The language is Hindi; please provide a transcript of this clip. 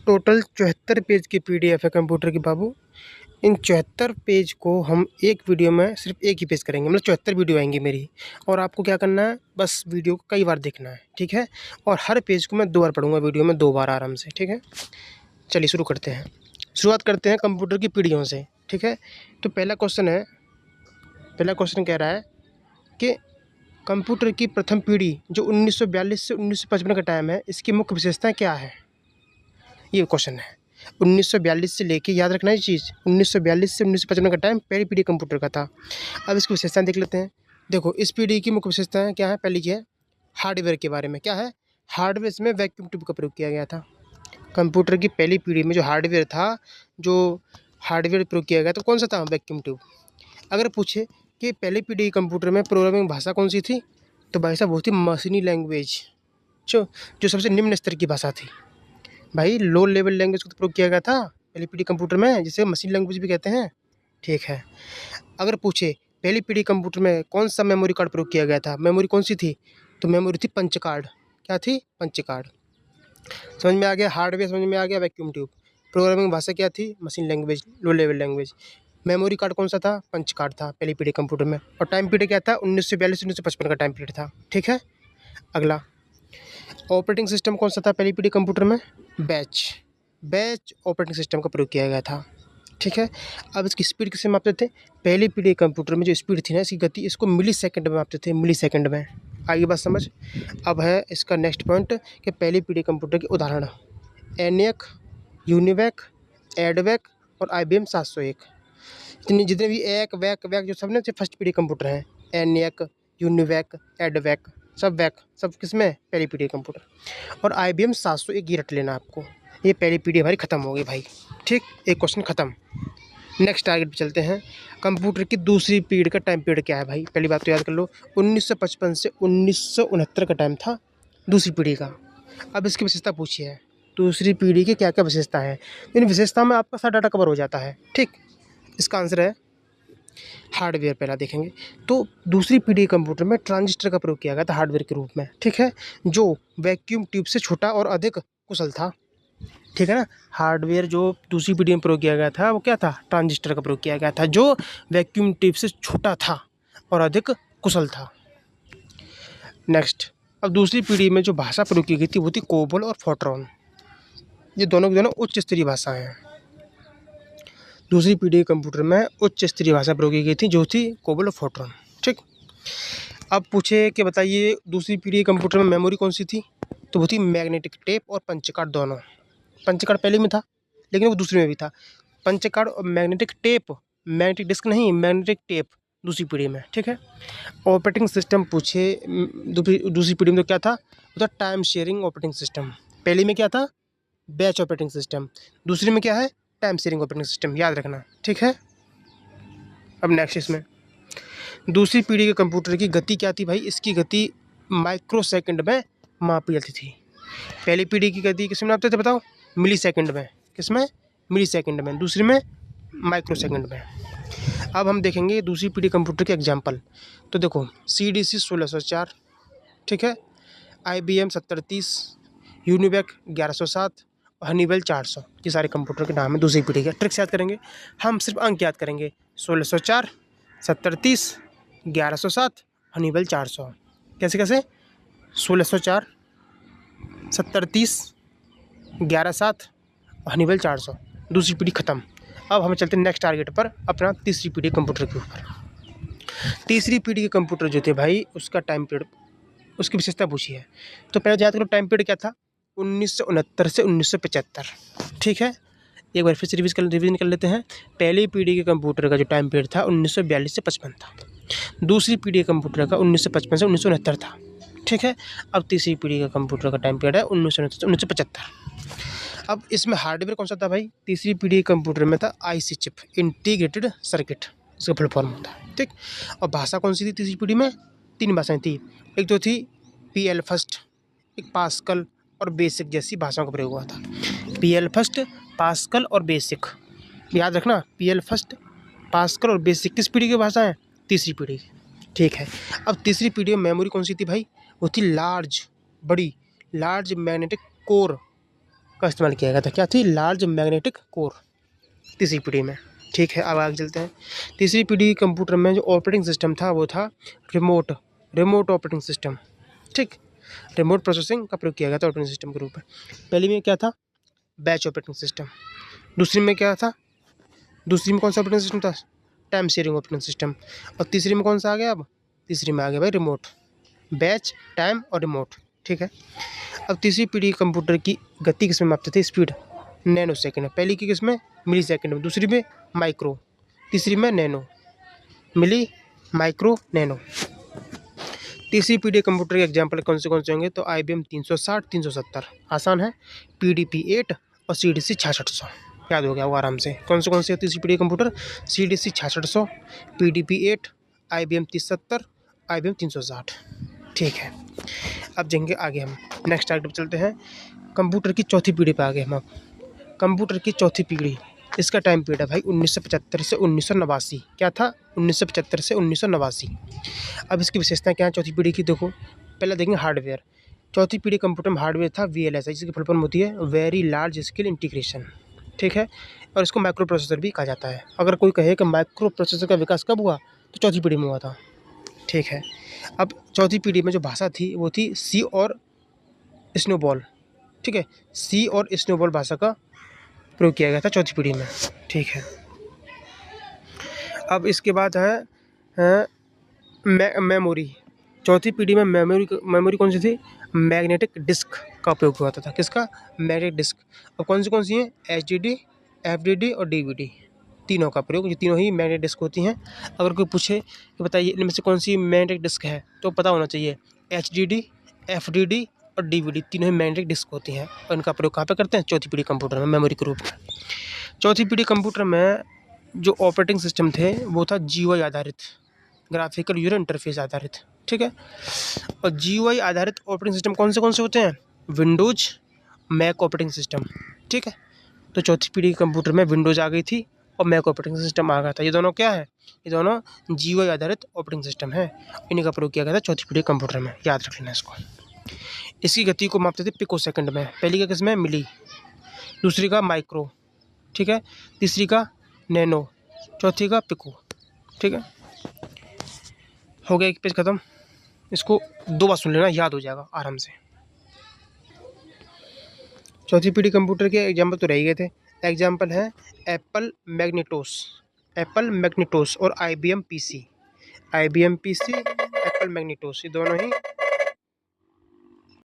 टोटल 74 पेज की पीडीएफ है कंप्यूटर की बाबू। इन 74 पेज को हम एक वीडियो में सिर्फ एक ही पेज करेंगे, मतलब 74 वीडियो आएंगी मेरी। और आपको क्या करना है, बस वीडियो को कई बार देखना है, ठीक है। और हर पेज को मैं 2 बार पढ़ूंगा वीडियो में, 2 बार आराम से, ठीक है। चलिए शुरू करते हैं। शुरुआत करते हैं कंप्यूटर की पीढ़ियों से, ठीक है। तो पहला क्वेश्चन कह रहा है कि कंप्यूटर की प्रथम पीढ़ी जो 1942 से 1955 का टाइम है, इसकी मुख्य विशेषताएं क्या है, ये क्वेश्चन है। 1942 से लेके, याद रखना ये चीज़, 1942 से 1955 का टाइम पहली पीढ़ी कंप्यूटर का था। अब इसकी विशेषताएं देख लेते हैं। देखो, इस पीढ़ी की मुख्य विशेषताएं क्या है। पहली की है हार्डवेयर के बारे में। क्या है हार्डवेयर, इसमें वैक्यूम ट्यूब का प्रयोग किया गया था। कंप्यूटर की पहली पीढ़ी में जो हार्डवेयर था, जो हार्डवेयर प्रयोग किया गया तो कौन सा था, वैक्यूम ट्यूब। अगर पूछे कि पहली पीढ़ी कंप्यूटर में प्रोग्रामिंग भाषा कौन सी थी, तो भाई साहब वो थी मशीनी लैंग्वेज, जो सबसे निम्न स्तर की भाषा थी। भाई लो लेवल लैंग्वेज को तो प्रयोग किया गया था पहली पीढ़ी कंप्यूटर में, जिसे मशीन लैंग्वेज भी कहते हैं, ठीक है। अगर पूछे पहली पीढ़ी कंप्यूटर में कौन सा मेमोरी कार्ड प्रयोग किया गया था, मेमोरी कौन सी थी, तो मेमोरी थी पंच कार्ड। क्या थी, पंच कार्ड। समझ में आ गया, हार्डवेयर समझ में आ गया, वैक्यूम ट्यूब। प्रोग्रामिंग भाषा क्या थी, machine language, low level language. Memory card कौन सा था, पंच कार्ड था पहली पीढ़ी कंप्यूटर में। और टाइम पीरियड क्या था, 1942 से 1955 का टाइम पीरियड था, ठीक है। अगला, ऑपरेटिंग सिस्टम कौन सा था पहली पीढ़ी कंप्यूटर में, बैच ऑपरेटिंग सिस्टम का प्रयोग किया गया था, ठीक है। अब इसकी स्पीड किससे मापते थे, पहली पीढ़ी कंप्यूटर में जो स्पीड थी ना, इसकी गति, इसको मिली सेकंड में मापते थे, मिली सेकंड में। आइए बात समझ। अब है इसका नेक्स्ट पॉइंट कि पहली पीढ़ी कंप्यूटर के उदाहरण, एनियक, यूनिवैक, एडवैक और IBM 701। जितने भी एक वैक जो सब ने फर्स्ट पीढ़ी कंप्यूटर हैं, एनियक, यूनिवैक, एडवैक, सब किसमें, पहली पीढ़ी कंप्यूटर। और IBM 701 ये रट लेना आपको, ये पहली पीढ़ी हमारी ख़त्म हो गई भाई, ठीक। एक क्वेश्चन ख़त्म। नेक्स्ट टारगेट पे चलते हैं। कंप्यूटर की दूसरी पीढ़ी का टाइम पीरियड क्या है भाई, पहली बात तो याद कर लो, 1955 से 1969 का टाइम था दूसरी पीढ़ी का। अब इसकी विशेषता पूछी है, दूसरी पीढ़ी की क्या क्या विशेषता है। इन विशेषता में आपका सारा डाटा कवर हो जाता है, ठीक। इसका आंसर है हार्डवेयर। पहला देखेंगे तो दूसरी पीढ़ी कंप्यूटर में ट्रांजिस्टर का प्रयोग किया गया था हार्डवेयर के रूप में, ठीक है, जो वैक्यूम ट्यूब से छोटा और अधिक कुशल था, ठीक है ना। हार्डवेयर जो दूसरी पीढ़ी में प्रयोग किया गया था वो क्या था, ट्रांजिस्टर का प्रयोग किया गया था, जो वैक्यूम ट्यूब से छोटा था और अधिक कुशल था। नेक्स्ट, अब दूसरी पीढ़ी में जो भाषा प्रयोग की गई थी वो थी कोबोल और फोर्ट्रॉन। ये दोनों की दोनों उच्च स्तरीय भाषाएं हैं। दूसरी पीढ़ी के कंप्यूटर में उच्च स्तरीय भाषा प्रयोग की गई थी, जो थी कोबोल और फोर्ट्रॉन, ठीक। अब पूछे कि बताइए दूसरी पीढ़ी के कंप्यूटर में मेमोरी कौन सी थी, तो वो थी मैग्नेटिक टेप और पंच कार्ड दोनों। पंच कार्ड पहले में था लेकिन वो दूसरे में भी था। पंच कार्ड और मैग्नेटिक टेप, मैग्नेटिक डिस्क नहीं, मैग्नेटिक टेप दूसरी पीढ़ी में, ठीक है। ऑपरेटिंग सिस्टम पूछे दूसरी पीढ़ी में तो क्या था, वो था टाइम शेयरिंग ऑपरेटिंग सिस्टम। पहली में क्या था, बैच ऑपरेटिंग सिस्टम। दूसरी में क्या है, टाइम शेयरिंग ऑपरेटिंग सिस्टम, याद रखना, ठीक है। अब नेक्स्ट, इसमें दूसरी पीढ़ी के कंप्यूटर की गति क्या थी भाई, इसकी गति माइक्रो सेकंड में मापी जाती थी। पहली पीढ़ी की गति किसमें नापते थे बताओ, मिली सेकंड में। किसमें, मिली सेकंड में। दूसरी में माइक्रो सेकंड में। अब हम देखेंगे दूसरी पीढ़ी कंप्यूटर के एग्जांपल। तो देखो, CDC 1604, ठीक है, IBM 7030, यूनिवैक 1107, हनीवेल 400। ये सारे कंप्यूटर के नाम है दूसरी पीढ़ी के। ट्रिक्स याद करेंगे, हम सिर्फ अंक याद करेंगे, 1604, 7030, 1107, हनीवेल 400। कैसे कैसे, 1604, 7030, 1107, हनीवेल 400। दूसरी पीढ़ी ख़त्म। अब हम चलते हैं नेक्स्ट टारगेट पर, अपना तीसरी पीढ़ी कंप्यूटर के ऊपर। तीसरी पीढ़ी के कंप्यूटर जो थे भाई, उसका टाइम पीरियड, उसकी विशेषता पूछी है। तो पहले याद करो टाइम पीरियड क्या था, 1969 से 1975, ठीक है। एक बार फिर से रिवीजन कर लेते हैं। पहली पीढ़ी के कंप्यूटर का जो टाइम पीरियड था 1942 से 55 था। दूसरी पीढ़ी के कंप्यूटर का 1955 से 1969 था, ठीक है। अब तीसरी पीढ़ी का कंप्यूटर का टाइम पीरियड है 1969 से 1975। अब इसमें हार्डवेयर कौन सा था भाई, तीसरी पीढ़ी के कंप्यूटर में था IC चिप, इंटीग्रेटेड सर्किट, इसका फुल फॉर्म होता है, ठीक। और भाषा कौन सी थी तीसरी पीढ़ी में, 3 भाषाएं थी। एक तो थी PL फर्स्ट, एक पास्कल और बेसिक जैसी भाषाओं का प्रयोग हुआ था। PL फर्स्ट, पास्कल और बेसिक, याद रखना, PL फर्स्ट, पास्कल और बेसिक किस पीढ़ी की भाषा है, तीसरी पीढ़ी, ठीक है। अब तीसरी पीढ़ी में मेमोरी कौन सी थी भाई, वो थी लार्ज मैग्नेटिक कोर का इस्तेमाल किया गया था। क्या थी? लार्ज मैग्नेटिक कोर, तीसरी पीढ़ी में। ठीक है, अब आगे चलते हैं। तीसरी पीढ़ी कंप्यूटर में जो ऑपरेटिंग सिस्टम था वो था रिमोट ऑपरेटिंग सिस्टम। ठीक, रिमोट प्रोसेसिंग का प्रयोग किया गया था ऑपरेटिंग सिस्टम के रूप में। पहली में क्या था? Batch operating system. दूसरी में क्या था? दूसरी में कौन सा ऑपरेटिंग सिस्टम था? Time sharing operating system. और तीसरी में कौन सा आ गया? अब तीसरी में आ गया भाई रिमोट। बैच, टाइम और रिमोट। ठीक है, अब तीसरी पीढ़ी कंप्यूटर की गति किसमें मापते थे? स्पीड, नैनो सेकेंड में। पहली की किसमें? मिली सेकेंड में। दूसरी में माइक्रो, तीसरी में नैनो। मिली, माइक्रो, नैनो। तीसरी पीढ़ी कंप्यूटर के एग्जाम्पल कौन से होंगे? तो IBM 360, 370 आसान है, PDP 8 और CDC 6600 याद हो गया वो आराम से। कौन से है तीसरी पीढ़ी computer? CDC 6600, PDP 8, IBM 370, IBM 360। ठीक है, अब जाएंगे आगे हम नेक्स्ट आइटम चलते हैं। कंप्यूटर की चौथी पीढ़ी पे आ गए हम। अब कंप्यूटर की चौथी पीढ़ी, इसका टाइम पीरियड है भाई 1975 से 1989। क्या था? 1975 से 1989। अब इसकी विशेषताएं क्या है चौथी पीढ़ी की? देखो, पहले देखेंगे हार्डवेयर। चौथी पीढ़ी कंप्यूटर में हार्डवेयर था VLSI, जिसकी फुल फॉर्म होती है वेरी लार्ज स्केल इंटीग्रेशन। ठीक है, और इसको माइक्रो प्रोसेसर भी कहा जाता है। अगर कोई कहे कि माइक्रो प्रोसेसर का विकास कब हुआ, तो चौथी पीढ़ी में हुआ था। ठीक है, अब चौथी पीढ़ी में जो भाषा थी वो थी सी और स्नोबॉल। ठीक है, सी और स्नोबॉल भाषा का प्रयोग किया गया था चौथी पीढ़ी में। ठीक है, अब इसके बाद है मेमोरी। चौथी पीढ़ी में मेमोरी कौन सी थी? मैग्नेटिक डिस्क का उपयोग हुआ था। किसका? Magnetic disk. और कौन सी हैं? HDD, FDD और DVD, तीनों का प्रयोग। ये तीनों ही मैग्नेटिक डिस्क होती हैं। अगर कोई पूछे कि बताइए इनमें से कौन सी मैग्नेटिक डिस्क है, तो पता होना चाहिए HDD, FDD और DVD तीनों ही मैग्नेटिक डिस्क होती हैं। और इनका प्रयोग कहाँ पे करते हैं? चौथी पीढ़ी कंप्यूटर में, मेमोरी के रूप में। चौथी पीढ़ी कंप्यूटर में जो ऑपरेटिंग सिस्टम थे वो था GUI आधारित, ग्राफिकल यूजर इंटरफेस आधारित। ठीक है, और GUI आधारित ऑपरेटिंग सिस्टम कौन से होते हैं? Windows, Mac operating system. ठीक है, तो चौथी पीढ़ी कंप्यूटर में विंडोज आ गई थी और मैक ऑपरेटिंग सिस्टम आ गया था। ये दोनों क्या है? ये दोनों GUI आधारित ऑपरेटिंग सिस्टम है। इन्हीं का प्रयोग किया गया था चौथी पीढ़ी कंप्यूटर में, याद रख लेना इसको। इसकी गति को मापते थे पिको सेकंड में। पहली का किसमें? मिली, दूसरी का माइक्रो। ठीक है, तीसरी का नैनो, चौथी का पिको। ठीक है, हो गया एक पेज खत्म। इसको 2 बार सुन लेना, याद हो जाएगा आराम से। चौथी पीढ़ी कंप्यूटर के एग्जाम्पल तो रह गए थे। एग्जाम्पल है एप्पल मैग्नेटोस और IBM PC। एप्पल मैग्नेटोस, ये दोनों ही